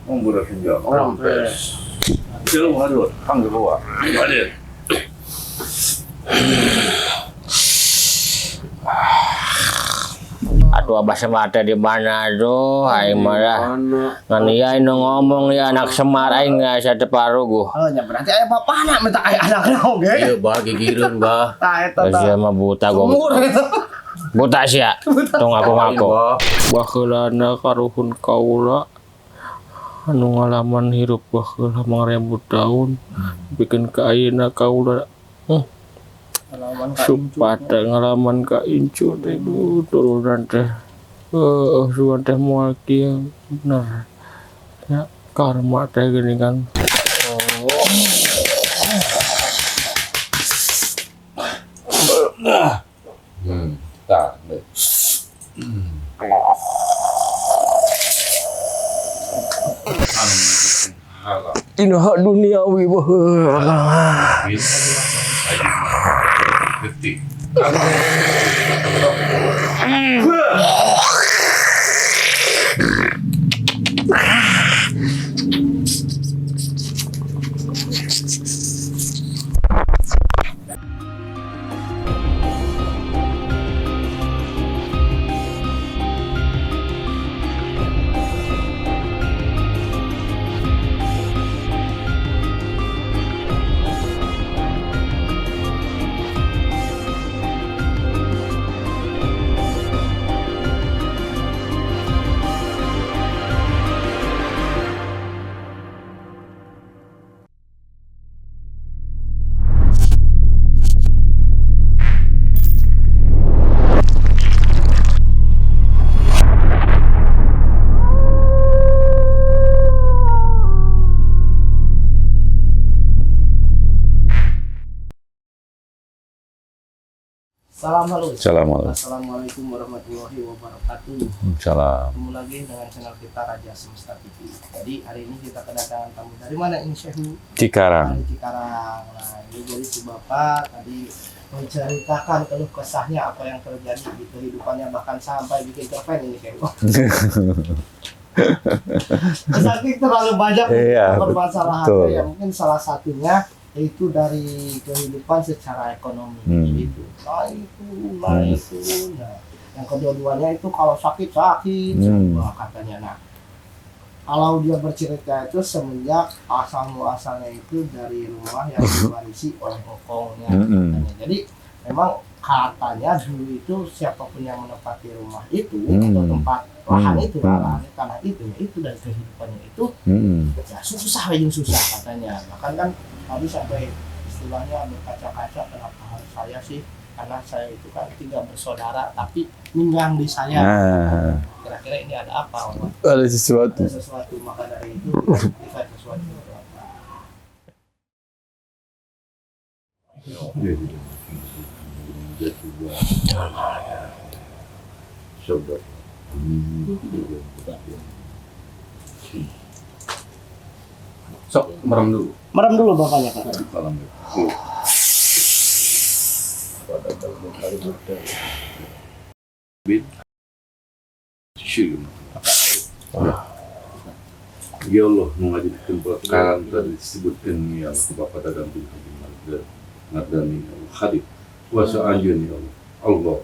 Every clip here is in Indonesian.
홍보를 생겨. 저런 거 가지고 한개 보아. 빨리. Aduh abah semata di mana tuh? Aing marah. Ngan iya ini ngomong ya anak Semar aing nggak saya teparuh. Oh, nya berarti aya bapana minta aya anakna oge. Iya bah gigireun bah. Tah eta Saya mah buta gua. Umur eta. Buta sih ya. Tong aku ngaku. Baheulana karuhun kaula anu ngalaman hirup baheula 1000 tahun bikin ka ayeuna kaula supata ngalaman ka incu teh turunan teh suan teh moal kieu bener ya karma teh gini kan. Tak. Dina hak duniawi baheula. Detik. Assalamualaikum warahmatullahi wabarakatuh. Salam. Ketemu lagi dengan channel kita Raja Semesta TV. Jadi hari ini kita kedatangan tamu dari mana ini Syekh? Cikarang. Dari Cikarang. Nah ini jadi si bapak tadi menceritakan keluh kesahnya apa yang terjadi di kehidupannya bahkan sampai bikin cerpen ini Syekh. Saking terlalu banyak permasalahan ya mungkin salah satunya itu dari kehidupan secara ekonomi gitu. Nah, yang kedua-duanya itu kalau sakit semua katanya. Nah, kalau dia bercerita itu semenjak asal muasalnya itu dari rumah yang diwarisi oleh engkongnya katanya. Jadi memang katanya dulu itu siapapun yang menempati rumah itu atau tempat lahan itu tanah itu ya itu dari kehidupannya itu ya susah katanya. Bahkan kan tadi sampai istilahnya berkaca-kaca kenapa harus saya sih, karena saya itu kan 3 bersaudara tapi ninggang di saya. Kira-kira ini ada apa? Ada sesuatu. Ada sesuatu, maka dari itu kita sesuatu itu apa? Sok, merem dulu. Merem dulu bapaknya Kak. Salam. Ya Allah, menghadirkan perkara tadi disebutkan ya Allah, Bapak dagang bin Habib Mardani Hadir kuasa anjun ya Allah.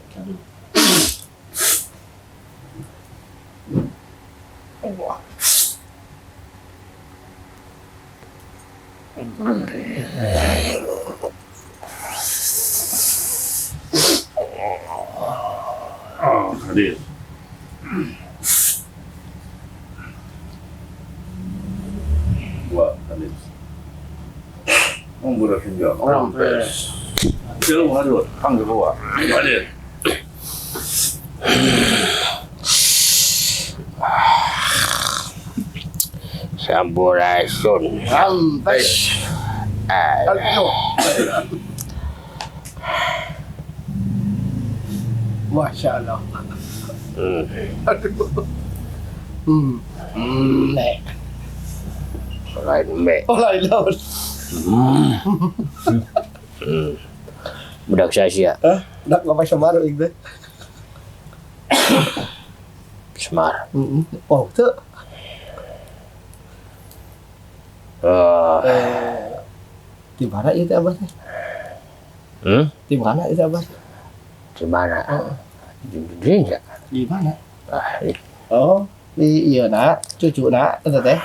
Hadir. Wah, hadir. 홍보를 생겨. 저런 거 가지고 한개 보아. 빨리. Sampurasun. Sampai. Masya Allah. Nek. Lain me. Oh lain laut. Budak sia-sia. Udah ngapain Semar itu? Semar. Oh tuh. Di mana itu abah teh? Di mana itu abah? Di mana? Di enggak? Di mana? Ah, Oh, di iya nak, cucu nak, itu teh.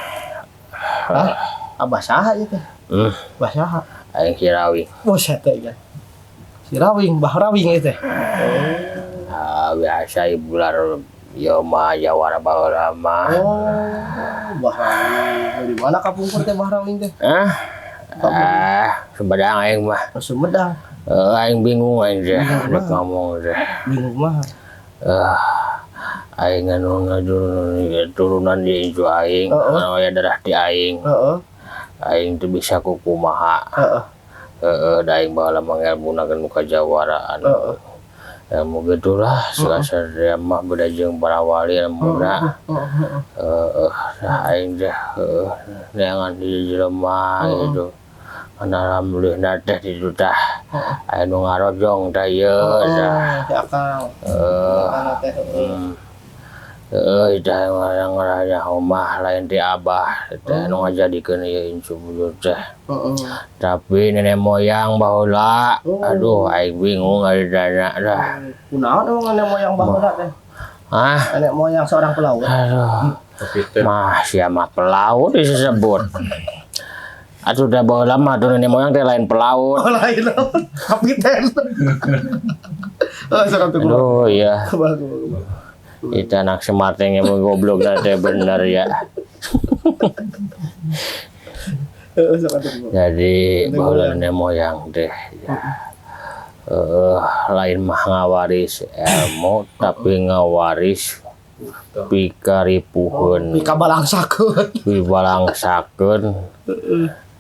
Hah? Abah saha itu teh? Abah saha? aing Cirawing. Buset teh ya. Si Rawing, Bah Rawing itu teh. Biasa bulan Yoma Jawara baheula mah. Bah Rawing. Di mana kapungkur teh Bah Rawing teh? Sumedang aing mah. Sumedang. Aing bingung aing teh, rek ngomong teh. Bingung mah. Aing anu turunan di incu aing, anu aya darah di aing. Aing teu bisa kumaha. Da aing baheula mangelmunakeun muka jawaraan. Ilmu gitulah, sekasar dia mah beda jeung para wali ilmuna. Aing teh neangan di jelema gitu. Alhamdulillah teh di tah. Aya nu ngarojong teh ieu tah. Si Akang. Dah ngaranya omah lain ti abah teh nu ngajadikeun ieu incu bujur teh. Tapi nenek moyang baheula, aduh aing bingung ari dana dah. Kunaon emang nenek moyang baheula teh? Nenek moyang seorang pelaut. Aduh. Mah sia mah pelaut disebut. Atuh da baheula mah atuh nenek moyang teh lain pelaut. Lain kapiten. Aduh iya. Itu anak Semar teh emang goblok teh bener ya. Jadi baheula nenek moyang teh lain mah ngawaris ilmu tapi ngawaris pikaripuheun. Pibalangsakeun.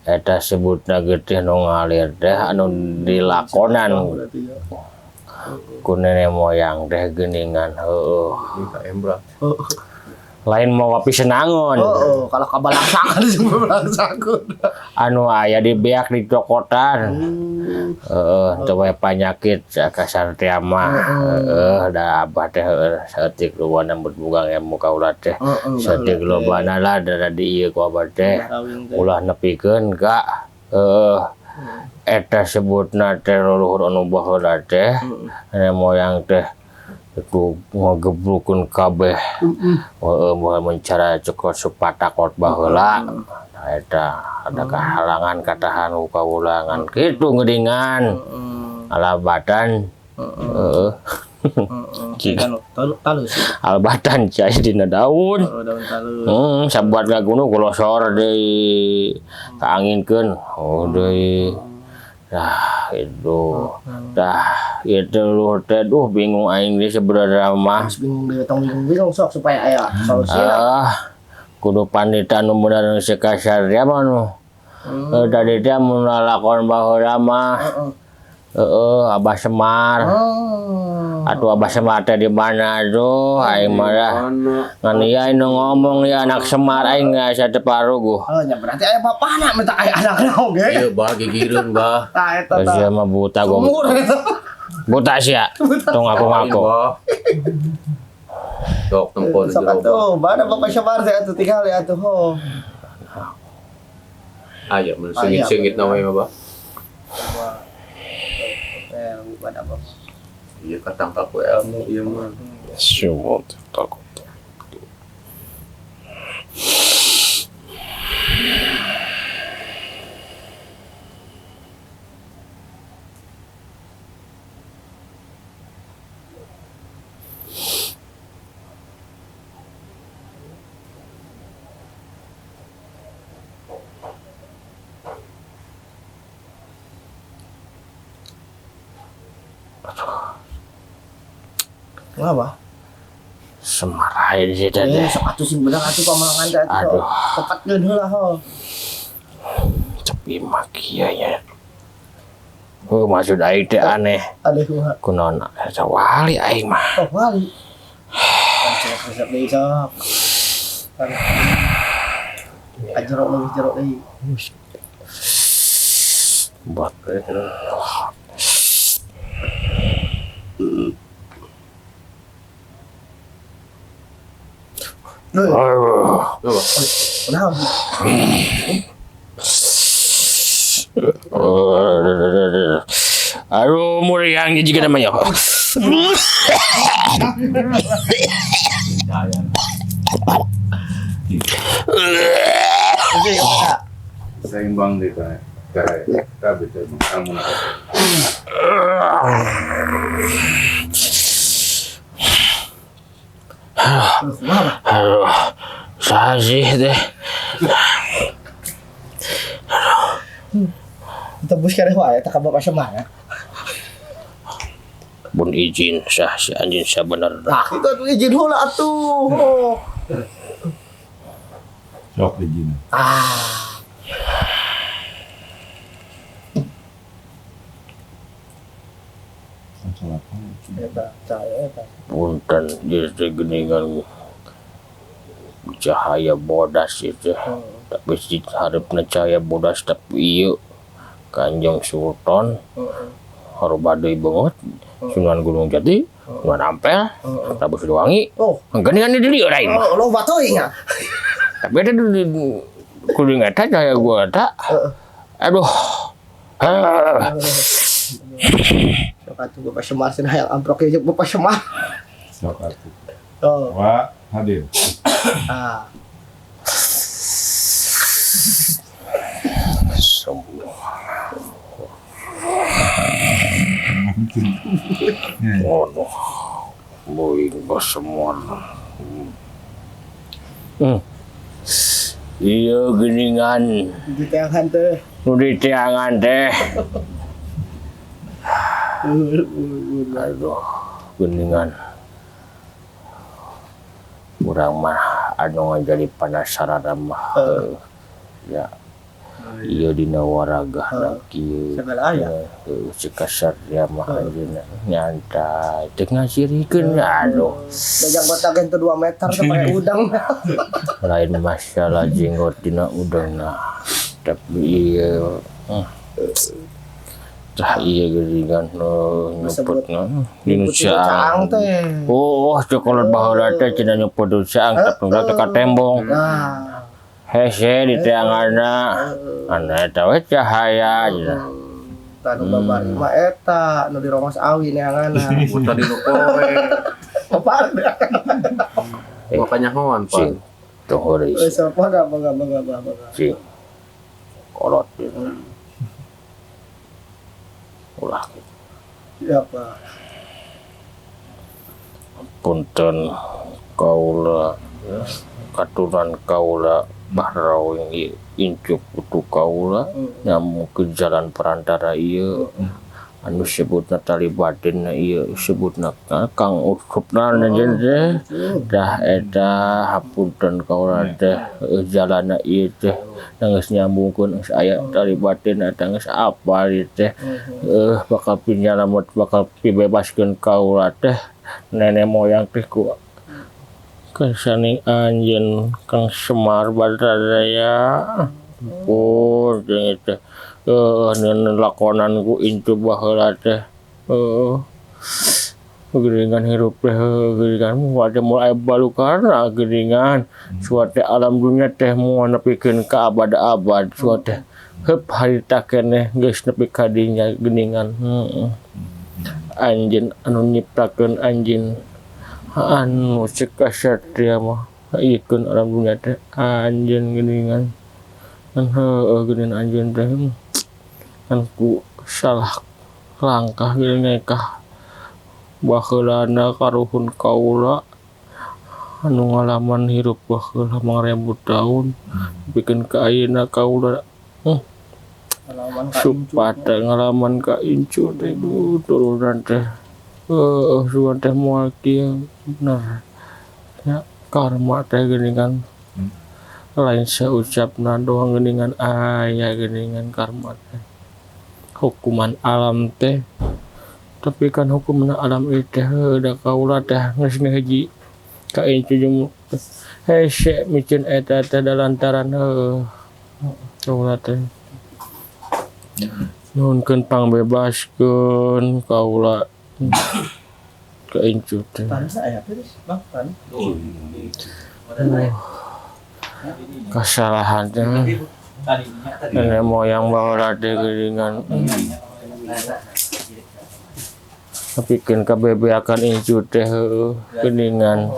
Eta sebutna ge teh nu ngalir teh anu dilakonan ku nenek moyang teh geuningan lain mau wapi senangon. Kalau kabalangsakeun jeung balangsakeun. Anu aya di beak di cokotan. Teu we panyakit kasar teh mah. Da abah teh saeutik luwana boga ilmu kaula teh. Saeutik lobana lah da di ieu ku abah teh. Ulah nepikeun ka eta sebutna teh leluhur anu baheula teh nenek moyang teh itu ngagebrukeun kabeh mencara cekot supatakot baheula eta ada kahalangan katahan ku kawulangan kitu ngeuningan alabatan albatan cai dina daun sabuat gagunu kulosor deui kaanginkeun deui itu itu lu teh bingung aing di sebenarnya mah bingung sok supaya aya solusi kudu pandita nu bener sekasar dia mah nu tadi dia mun lakon baheula mah Abah Semar. Atuh Abah Semar teh di mana tuh? Aing mah ngan ieu nu ngomong ya anak Semar aing asa teu paruguh. Nya berarti aya bapana minta aya anakna oge. Ieu bah gigireun bah. Tah eta tah. Sia mah buta goblok. Buta sia. Tong aku ngaku. Dok tempon jero. Atuh, bada Bapak Semar teh atuh tinggal ya atuh ho. Aya mun sengit-sengit na we mah bah. Pada Bapak. Iya katangkap we ilmu ieu mah. Syukur takut. Ngapa? Semar aja di situ deh. Sok atuh sing bener atuh pamalangan teh. Aduh. Tepatkeun heula ho. Tapi mah kieu nya. Maksud aing teh aneh. Aneh kumaha? Kunaon eta wali aing mah. Oh, wali. Sok deui sok. Ajarok leuwih jerok deui. Buat Kenapa? Aduh, muriang juga namanya. Seimbang deh kan. Kita bisa kamu nak. Aduh, sih deh. Tebus ka wae tak bapak semangat. Bun izin sah si anjing bener. Nah, itu tuh izin heula atuh. Oh. Sok izin. Punten jadi geningan cahaya bodas itu. Tapi si harapna cahaya bodas tapi iya Kanjeng Sultan Horbadeui banget Sunan Gunung Jati Sunan Ampel Prabu Siliwangi geningan di dieu lain lo batoy nya tapi ada di kuring eta cahaya gua eta aduh sok atuh Bapak Semar cenah hayang amprok ieu Bapak Semar Sok atuh. Wah, hadir. Semua waduh boy semua iya geningan di teangan teh di teangan teh aduh geningan urang mah anu jadi penasaran mah ya iya dina waragahna kieu segala aya cikasar ya mah anjeunna nyantai teu ngasirikeun aduh bajang botakeun teh 2 meter teh pake udang lain masalah jenggot dina udangna tapi ieu tah ieu geuningan nyebutna dinu caang teh oh cokolot baheula teh cenah nyebut caang tapi teh ka tembong hese di teanganna ana eta we cahaya tanu babar mah eta nu di Romas Awi neanganna Buta di Lukowe. apa Makanya kawan, Pak. tuh heureus wes baga cing kolot ulah siapa punten kaula katuran kaula bahraw yang incuk putu kaula nyamuk ke jalan perantara ieu anu sebutna tali batin ieu sebutna Kang Usupna nanjeun teh dah eta hapunten kaula teh jalanna ieu teh geus nyambungkeun geus aya tali batin eta geus apal ieu teh bakal pinjalamet bakal pibebaskeun kaula teh nenek moyang teh ku kesaning anjeun Kang Semar Badradaya pun jeung teh lakonan ku incu baheula teh geuningan hirup teh geuningan wadah mulai balukarna geuningan suatu alam dunia teh moal nepikeun ka abad-abad suatu teh heup harita keneh geus nepi ka dinya geuningan anjeun anu nyiptakeun anjeun anu cikasatria mah ikeun alam dunia teh anjeun geuningan geuningan anjeun teh kan ku salah langkah geuningan kah baheulana karuhun kaula anu ngalaman hirup baheula 1000 tahun bikin ka ayeuna kaula supata ngalaman ka incu teh turunan teh suan teh moal kieu bener ya karma teh geuningan lain saucapna doang geuningan aya geuningan karma teh hukuman alam teh tapi kan hukumna alam ieu teh da kaula teh geus ngahiji ka incu jeung hese micin eta teh dalantaran kaula teh nuhunkeun pangbebaskeun kaula ka incu teh kesalahan teh nenek moyang baheula teh geuningan Bikin KBB akan inju teh geningan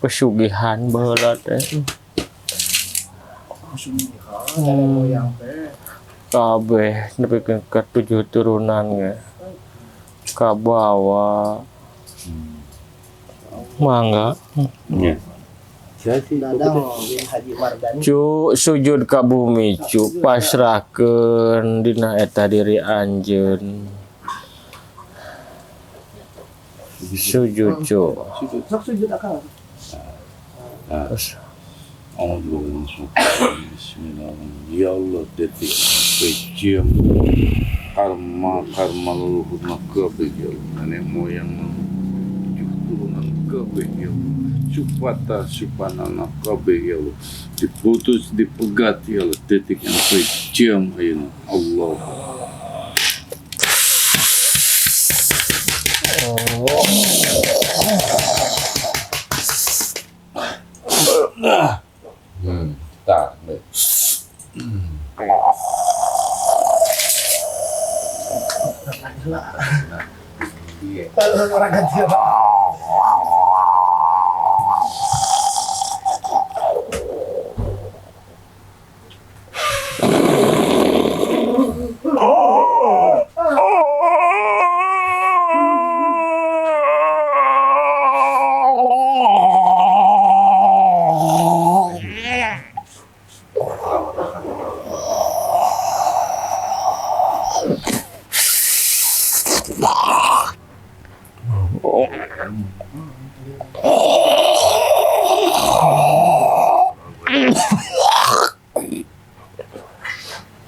pesugihan baheula teh. Moyang teh. Kabeh nepikeun ke 7 turunan ge. Ka bawah. Mangga. Ya. Dadang bin Haji Mardani. Cu sujud ka bumi cu pasrahkeun dina eta diri anjeun. Sujud cu. Sok sujud akang. Bismillahirrahmanirrahim. Ya Allah, detik kecium karma leluhur kabeh ya Allah. Nenek moyang turunan kabeh ya Allah. Supata supanana kabeh ya Allah. Diputus dipegat ya Allah. Detik yang kecium ayeuna Allah. Tak. Kalau orang ganti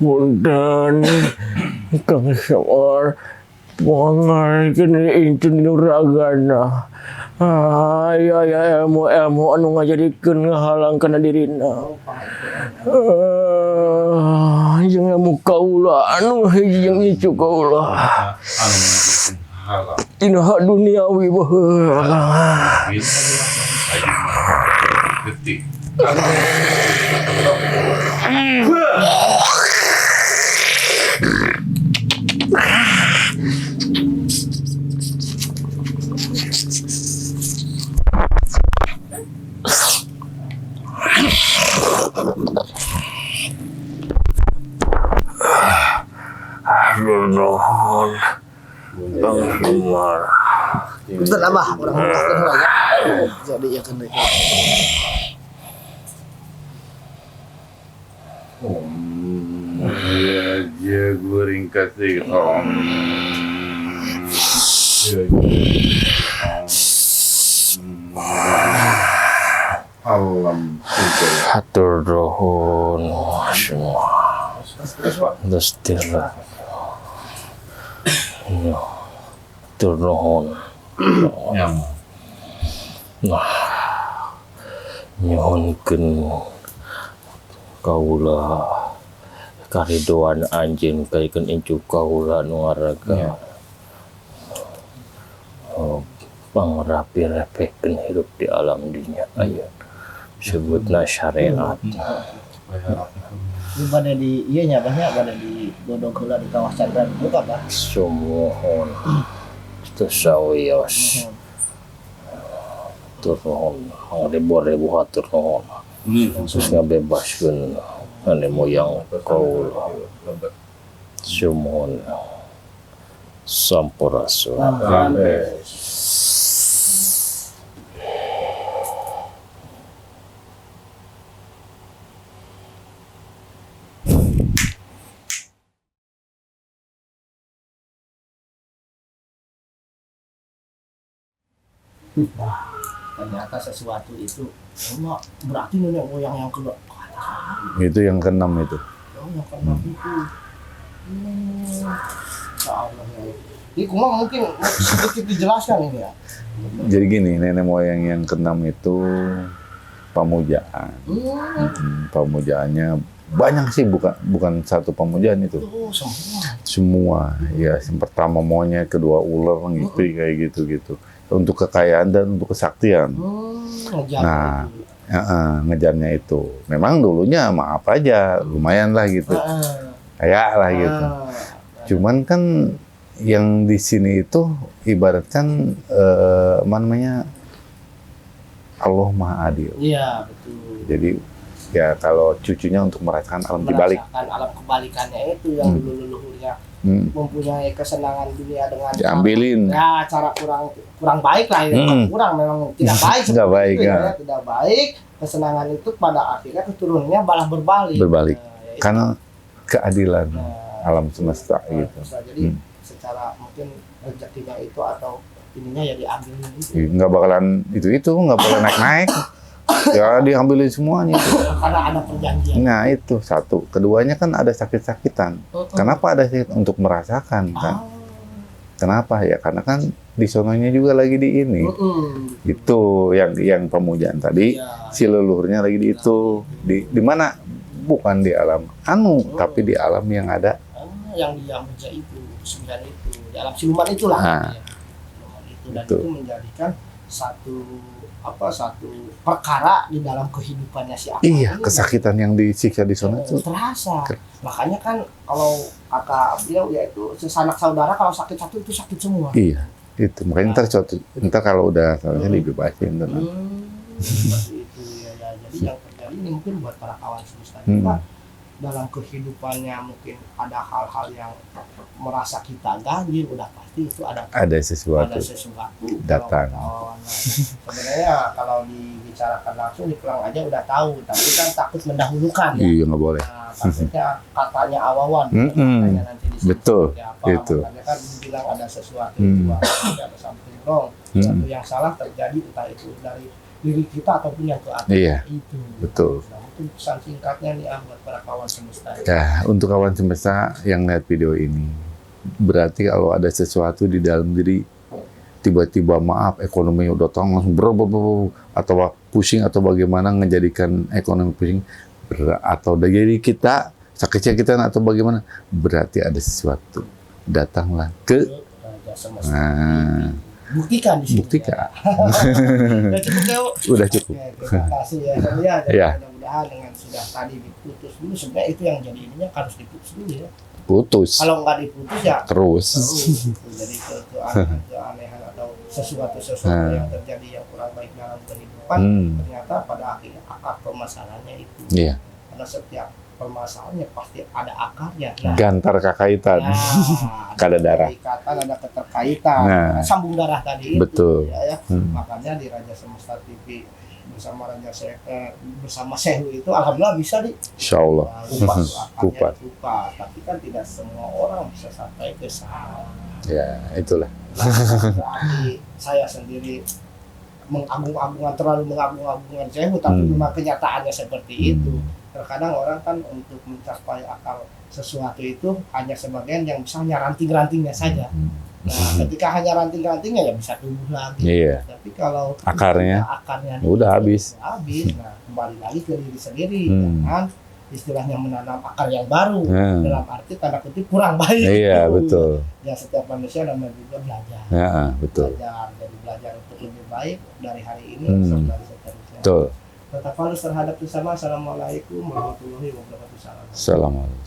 Punten Kang Semar pangarkeun inceun nuragana. Aya ilmu anu ngajadikeun ngahalang kana dirina. Jeung ilmu kaula anu hiji jeung icu kaula. Tina hak duniawi baheula. Detik. Nuhun Kang Semar. Punten Abah, urang ngurangkeun heula ya. Jadi ya kan. Ya guring kasih alam Hatur nuhun semua. Gusti Hatur nuhun. Nah, nyuhunkeun kaula karidoan anjeun kaikeun incu kaula nu ngaraga. Pangrapi-rapikeun hidup di alam dunia aya. Sebutna syariat. Di pada di ieu nya banyak pada di godog heula di kawasan Bandung Abah. Sumuhun. Tesawios. Turun, ribu-ribu hatur nuhun. Terus ngabebaskeun ane moyang kaula. Sumuhun. Sampurasun. Ternyata sesuatu itu berarti nenek moyang yang kedua. Itu yang keenam itu. Yang keenam itu. Allah ya. Ini kumang mungkin sedikit dijelaskan ini ya. Jadi gini, nenek moyang yang keenam itu pamujaan. Pamujaannya banyak sih, bukan satu pamujaan itu. Semua. Ya, yang pertama monyet, kedua ular gitu, kayak gitu-gitu. Untuk kekayaan dan untuk kesaktian. Nah, ngejarnya itu. Memang dulunya maaf aja, lumayan lah gitu. Kayak lah gitu. Cuman kan yang di sini itu ibaratkan apa namanya, Allah Maha Adil. Iya, betul. Jadi ya kalau cucunya untuk merasakan alam dibalik. Merasakan alam kebalikannya itu yang dulu leluhurnya mempunyai kesenangan dunia dengan Diambilin. cara kurang baik lah ya. Kurang memang tidak baik Tidak baik, itu, ya. Tidak baik. Kesenangan itu pada akhirnya keturunannya malah berbalik. Berbalik. Ya, itu. Karena keadilan alam semesta Nah, gitu. jadi secara mungkin rezekinya itu atau ininya ya diambil itu. Nggak bakalan itu nggak boleh naik-naik. Ya diambilin semuanya. Karena ada perjanjian. Nah itu satu. Keduanya kan ada sakit-sakitan. Kenapa ada sakit? Untuk merasakan kan. Kenapa ya? Karena kan di sononya juga lagi di ini. Itu yang pemujaan tadi. Ya. Si leluhurnya lagi di itu. Di mana? Bukan di alam tapi di alam yang ada. Yang dia meja itu, sembilan itu, di alam siluman itulah. Nah. Siluman itu dan Betul. itu menjadikan satu perkara di dalam kehidupannya si akar Iya, ini. kesakitan yang disiksa di sana itu. Terasa. Makanya kan kalau kakak beliau yaitu sesanak saudara kalau sakit satu itu sakit semua. Iya, itu makanya ntar kalau udah soalnya dibebasin tuh. Seperti itu ya. Jadi yang terjadi ini mungkin buat para kawan semesta kita dalam kehidupannya mungkin ada hal-hal yang merasa kita ganjil, udah pasti itu ada sesuatu datang. Sebenarnya kalau dibicarakan langsung di pulang aja udah tahu, tapi kan takut mendahulukan. Ya. Iya, nggak boleh. Nah, takutnya katanya awawan, katanya nanti di Betul, apa. itu. Makanya kan bilang ada sesuatu ada something wrong, sesuatu yang salah terjadi entah itu dari diri kita ataupun yang ke atas. Iya, Itu. betul. Nah, itu pesan singkatnya nih buat para kawan semesta. Nah, untuk kawan semesta yang lihat video ini, berarti kalau ada sesuatu di dalam diri, tiba-tiba maaf ekonominya udah langsung atau pusing atau bagaimana ngejadikan ekonomi pusing, atau dari kita sakitnya kita atau bagaimana, berarti ada sesuatu. Datanglah ke Raja semesta. Buktikan di sini. Buktikan. Udah cukup Teo. Udah cukup. Oke, terima kasih ya. Ya. Iya. Mudah-mudahan dengan sudah tadi diputus dulu, sebenarnya itu yang jadi ininya harus diputus dulu ya. Putus. Kalau nggak diputus ya Terus. Jadi keanehan atau sesuatu yang terjadi yang kurang baik dalam kehidupan ternyata pada akhirnya akar permasalahannya itu. Iya. Karena setiap permasalahannya pasti ada akarnya. Gantar kakaitan. Kada darah. Keterikatan, ada keterkaitan. Nah. Sambung darah tadi. Betul. Itu, ya. Makanya di Raja Semesta TV bersama bersama Sehu itu alhamdulillah bisa Insya Allah. kupas. Tapi kan tidak semua orang bisa sampai ke sana. Ya, itulah. Berarti saya sendiri terlalu mengagung-agungkan Sehu, tapi memang kenyataannya seperti itu. Terkadang orang kan untuk mencapai akal sesuatu itu hanya sebagian yang bisa hanya ranting-rantingnya saja. Nah, ketika hanya ranting-rantingnya ya bisa tumbuh lagi. Iya. Tapi kalau akarnya udah habis. Nah, kembali lagi ke diri sendiri, kan? Istilahnya menanam akar yang baru dalam arti tanda kutip kurang baik. Iya, gitu. betul. Ya setiap manusia namanya juga belajar. Ya, betul. Belajar untuk lebih baik dari hari ini dari seterusnya. Betul. Tetap halus terhadap sesama. Assalamualaikum warahmatullahi wabarakatuh. Assalamualaikum.